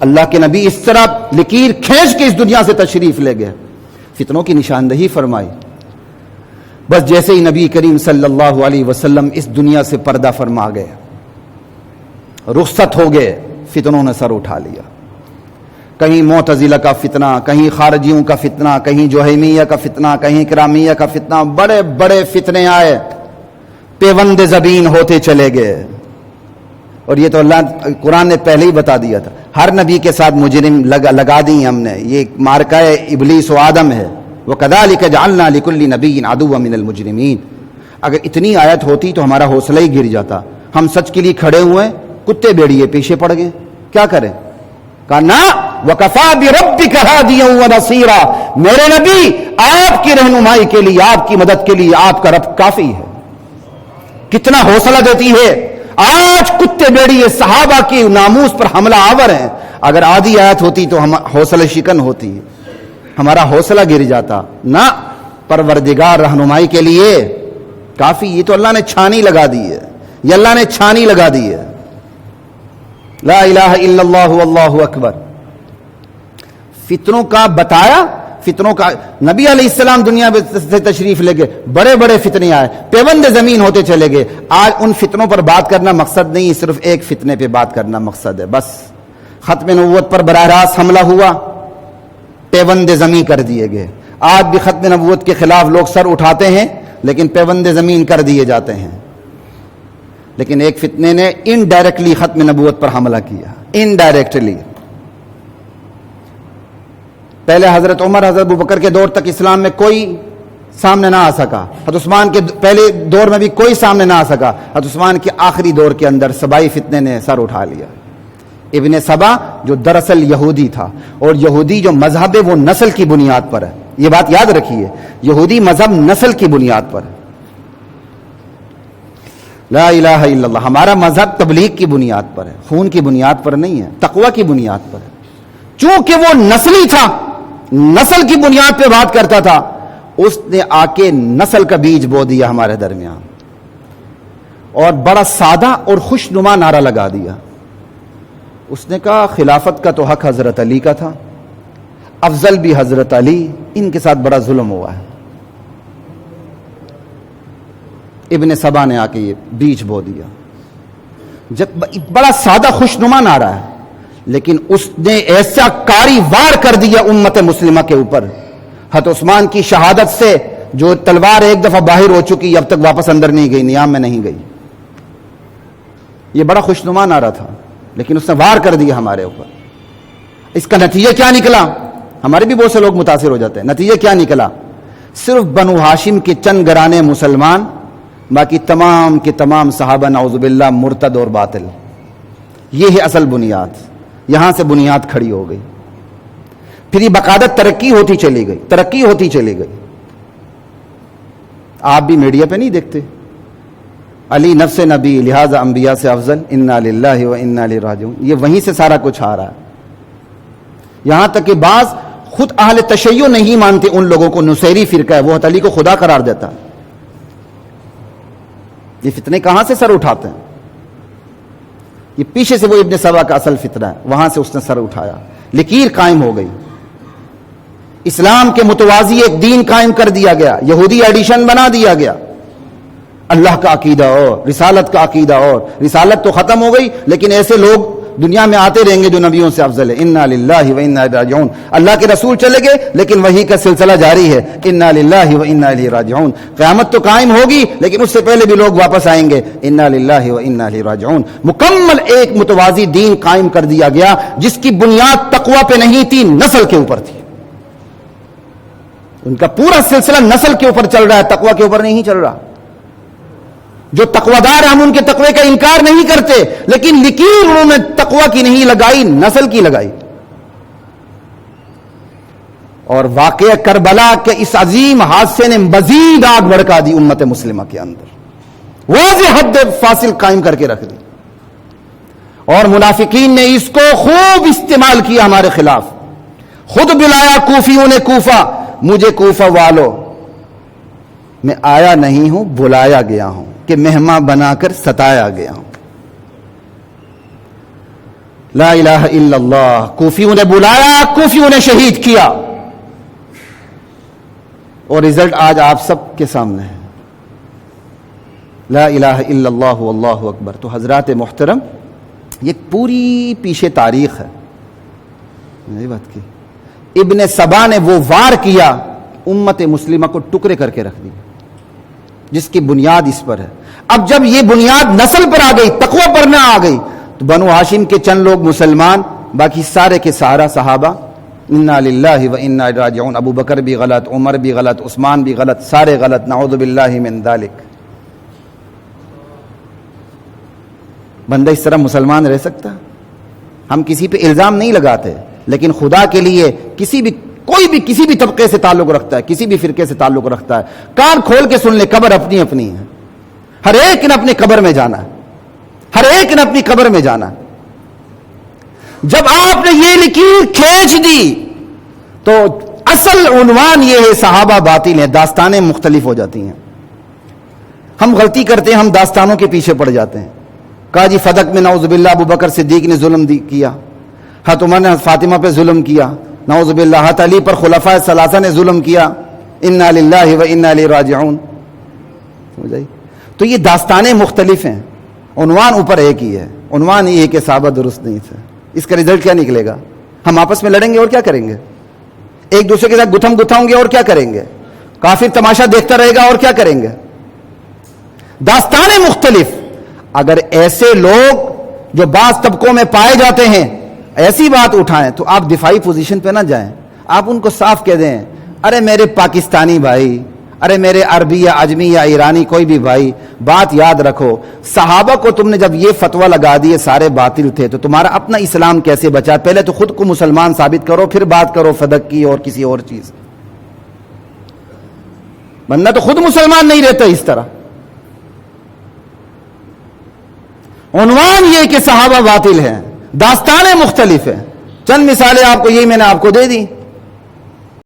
اللہ کے نبی اس طرح لکیر کھینچ کے اس دنیا سے تشریف لے گئے، فتنوں کی نشاندہی فرمائی. بس جیسے ہی نبی کریم صلی اللہ علیہ وسلم اس دنیا سے پردہ فرما گئے، رخصت ہو گئے، فتنوں نے سر اٹھا لیا. کہیں معتزلہ کا فتنہ، کہیں خارجیوں کا فتنہ، کہیں جوہمیہ کا فتنہ، کہیں کرامیہ کا فتنہ، بڑے بڑے فتنے آئے، پیوند زبین ہوتے چلے گئے. اور یہ تو اللہ قرآن نے پہلے ہی بتا دیا تھا، ہر نبی کے ساتھ مجرم لگا دی ہم نے. یہ مارکہ ابلیس و آدم ہے. وَكَذَلِكَ جَعَلْنَا لِكُلِّ نَبِيٍّ عَدُوًّا مِنَ الْمُجْرِمِينَ. اگر اتنی آیت ہوتی تو ہمارا حوصلہ ہی گر جاتا. ہم سچ کے لیے کھڑے ہوئے، کتے بیڑیے پیچھے پڑ گئے، کیا کریں؟ کہا نا وَكَفَى بِرَبِّكَ هَادِيًا وَنَصِيرًا. میرے نبی آپ کی رہنمائی کے لیے، آپ کی مدد کے لیے آپ کا رب کافی ہے. کتنا حوصلہ دیتی ہے. آج کتے بیڑیے صحابہ کی ناموس پر حملہ آور ہیں. اگر آدھی آیت ہوتی تو ہم حوصلہ شکن ہوتی، ہمارا حوصلہ گر جاتا. نہ، پروردگار رہنمائی کے لیے کافی. یہ تو اللہ نے چھانی لگا دی ہے، یہ اللہ نے چھانی لگا دی ہے. لا الہ الا اللہ واللہ اکبر. فتنوں کا بتایا، فتنوں کا نبی علیہ السلام دنیا سے تشریف لے گئے، بڑے بڑے فتنے آئے، پیوند زمین ہوتے چلے گئے. آج ان فتنوں پر بات کرنا مقصد نہیں، صرف ایک فتنے پہ بات کرنا مقصد ہے. بس ختم نبوت پر براہ راست حملہ ہوا، پیوند زمین کر دیے گئے. آج بھی ختم نبوت کے خلاف لوگ سر اٹھاتے ہیں لیکن پیوند زمین کر دیے جاتے ہیں. لیکن ایک فتنے نے انڈائریکٹلی ختم نبوت پر حملہ کیا، انڈائریکٹلی. پہلے حضرت عمر، حضرت ابوبکر کے دور تک اسلام میں کوئی سامنے نہ آ سکا. حضرت عثمان کے پہلے دور میں بھی کوئی سامنے نہ آ سکا. حضرت عثمان کے آخری دور کے اندر سبائی فتنے نے سر اٹھا لیا. ابن سبا جو دراصل یہودی تھا، اور یہودی جو مذہب ہے وہ نسل کی بنیاد پر ہے. یہ بات یاد رکھیے، یہودی مذہب نسل کی بنیاد پر ہے. لا الہ الا اللہ. ہمارا مذہب تبلیغ کی بنیاد پر ہے، خون کی بنیاد پر نہیں ہے، تقوی کی بنیاد پر ہے. چونکہ وہ نسلی تھا، نسل کی بنیاد پہ بات کرتا تھا، اس نے آ کے نسل کا بیج بو دیا ہمارے درمیان، اور بڑا سادہ اور خوش نما نعرہ لگا دیا. اس نے کہا خلافت کا تو حق حضرت علی کا تھا، افضل بھی حضرت علی، ان کے ساتھ بڑا ظلم ہوا ہے. ابن سبا نے آ کے یہ بیج بو دیا. جب بڑا سادہ خوش نما نعرہ ہے، لیکن اس نے ایسا کاری وار کر دیا امت مسلمہ کے اوپر. حضرت عثمان کی شہادت سے جو تلوار ایک دفعہ باہر ہو چکی، اب تک واپس اندر نہیں گئی، نیام میں نہیں گئی. یہ بڑا خوشنما نعرہ تھا، لیکن اس نے وار کر دیا ہمارے اوپر. اس کا نتیجہ کیا نکلا؟ ہمارے بھی بہت سے لوگ متاثر ہو جاتے ہیں. نتیجہ کیا نکلا؟ صرف بنو ہاشم کے چند گرانے مسلمان، باقی تمام کے تمام صحابہ نعوذ باللہ مرتد اور باطل. یہ ہے اصل بنیاد. یہاں سے بنیاد کھڑی ہو گئی. پھر یہ باقاعدہ ترقی ہوتی چلی گئی، ترقی ہوتی چلی گئی. آپ بھی میڈیا پہ نہیں دیکھتے علی نفس نبی لہذا انبیاء سے افضل، انا للہ و انا الیہ راجعون. یہ وہیں سے سارا کچھ آ رہا ہے. یہاں تک کہ بعض خود اہل تشیع نہیں مانتے ان لوگوں کو، نصیری فرقہ ہے، وہ علی کو خدا قرار دیتا. یہ فتنے کہاں سے سر اٹھاتے ہیں؟ یہ پیچھے سے وہ ابن سبا کا اصل فتنہ ہے، وہاں سے اس نے سر اٹھایا. لکیر قائم ہو گئی. اسلام کے متوازی ایک دین قائم کر دیا گیا، یہودی ایڈیشن بنا دیا گیا. اللہ کا عقیدہ اور رسالت کا عقیدہ اور، رسالت تو ختم ہو گئی، لیکن ایسے لوگ دنیا میں آتے رہیں گے جو نبیوں سے افضل ہے. انا للہ و انا الیہ راجعون. اللہ کے رسول چلے گئے لیکن وحی کا سلسلہ جاری ہے. انا للہ و انا الیہ راجعون. قیامت تو قائم ہوگی لیکن اس سے پہلے بھی لوگ واپس آئیں گے. انا للہ و انا الیہ راجعون. مکمل ایک متوازی دین قائم کر دیا گیا جس کی بنیاد تقوی پہ نہیں تھی، نسل کے اوپر تھی. ان کا پورا سلسلہ نسل کے اوپر چل رہا ہے، تقوی کے اوپر نہیں چل رہا. جو تقویدار ہم ان کے تقوی کا انکار نہیں کرتے، لیکن لکیر انہوں نے تقوی کی نہیں لگائی، نسل کی لگائی. اور واقعہ کربلا کے اس عظیم حادثے نے مزید آگ بھڑکا دی امت مسلمہ کے اندر، واضح حد فاصل قائم کر کے رکھ دی. اور منافقین نے اس کو خوب استعمال کیا ہمارے خلاف. خود بلایا کوفیوں نے کوفہ، مجھے کوفہ والو، میں آیا نہیں ہوں، بلایا گیا ہوں، کہ مہمان بنا کر ستایا گیا ہوں. لا الہ الا اللہ. کوفیوں نے بلایا, کوفیوں نے شہید کیا, اور رزلٹ آج آپ سب کے سامنے ہے. لا الہ الا اللہ واللہ اکبر. تو حضرات محترم, یہ پوری پیچھے تاریخ ہے. یہی بات کی ابن سبا نے وہ وار کیا, امت مسلمہ کو ٹکڑے کر کے رکھ دیا, جس کی بنیاد اس پر ہے. اب جب یہ بنیاد نسل پر آ گئی, تقوی پر نہ آ گئی, تو بنو ہاشم کے چند لوگ مسلمان, باقی سارے کے سارا صحابہ, انا للہ و انا الیہ راجعون. ابو بکر بھی غلط, عمر بھی غلط, عثمان بھی غلط, سارے غلط, نعوذ باللہ من ذالک. بندہ اس طرح مسلمان رہ سکتا؟ ہم کسی پہ الزام نہیں لگاتے, لیکن خدا کے لیے کوئی بھی کسی بھی طبقے سے تعلق رکھتا ہے, کسی بھی فرقے سے تعلق رکھتا ہے, کان کھول کے سن لے, قبر اپنی اپنی ہے. ہر ایک نے اپنی قبر میں جانا ہے, ہر ایک نے اپنی قبر میں جانا. جب آپ نے یہ لکیر کھینچ دی تو اصل عنوان یہ ہے صحابہ باطل ہیں, داستانیں مختلف ہو جاتی ہیں. ہم غلطی کرتے ہیں, ہم داستانوں کے پیچھے پڑ جاتے ہیں. کہا جی فدق میں نعوذ باللہ ابو بکر صدیق نے ظلم کیا, حضرت عمر نے فاطمہ پہ ظلم کیا, نعوذ باللہ حضرت علی پر خلفائے ثلاثہ نے ظلم کیا, انا للہ و انا الیہ راجعون. تو یہ داستانیں مختلف ہیں, عنوان اوپر ایک ہی ہے. عنوان یہ ہے کہ صحابہ درست نہیں تھے. اس کا رزلٹ کیا نکلے گا؟ ہم آپس میں لڑیں گے اور کیا کریں گے, ایک دوسرے کے ساتھ گتھم گتھاؤں گے اور کیا کریں گے, کافر تماشا دیکھتا رہے گا اور کیا کریں گے. داستانیں مختلف. اگر ایسے لوگ جو بعض طبقوں میں پائے جاتے ہیں ایسی بات اٹھائیں تو آپ دفاعی پوزیشن پہ نہ جائیں. آپ ان کو صاف کہہ دیں, ارے میرے پاکستانی بھائی, ارے میرے عربی یا عجمی یا ایرانی کوئی بھی بھائی, بات یاد رکھو, صحابہ کو تم نے جب یہ فتویٰ لگا دیے سارے باطل تھے, تو تمہارا اپنا اسلام کیسے بچا؟ پہلے تو خود کو مسلمان ثابت کرو, پھر بات کرو فدق کی اور کسی اور چیز. بندہ تو خود مسلمان نہیں رہتا اس طرح. عنوان یہ کہ صحابہ باطل ہیں, داستانیں مختلف ہیں. چند مثالیں آپ کو, یہی میں نے آپ کو دے دی.